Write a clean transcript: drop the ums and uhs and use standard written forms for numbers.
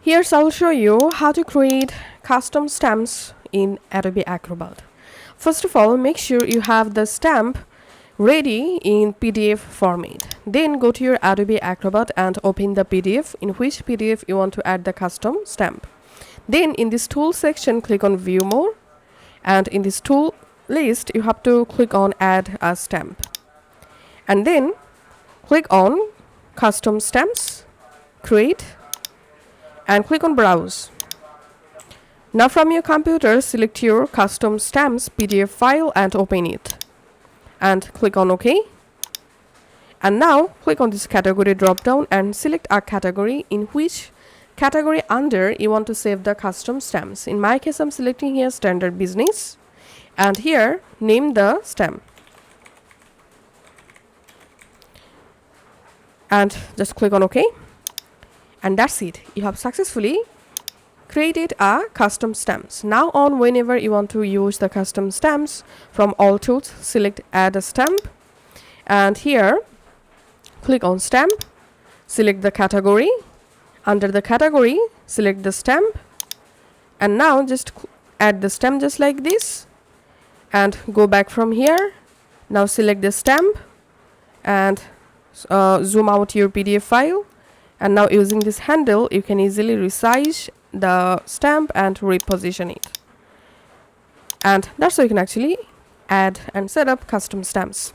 Here's I'll show you how to create custom stamps in Adobe Acrobat. First of all, make sure you have the stamp ready in PDF format. Then go to your Adobe Acrobat and open the PDF in which PDF you want to add the custom stamp. Then in this tool section, click on View More, and in this tool list you have to click on Add a Stamp, and then click on Custom Stamps, Create, and click on Browse. Now from your computer, select your custom stamps PDF file and open it, and click on OK. And now click on this category drop down and select a category in which category under you want to save the custom stamps. In my case, I'm selecting here standard business, and here name the stamp, and just click on OK. And that's it. You have successfully created a custom stamps. Now on, whenever you want to use the custom stamps, from all tools select Add a Stamp, and here click on Stamp, select the category. Under the category, select the stamp, and now just add the stamp just like this, and go back from here. Now select the stamp and zoom out your PDF file, and now using this handle you can easily resize the stamp and reposition it. And that's how you can actually add and set up custom stamps.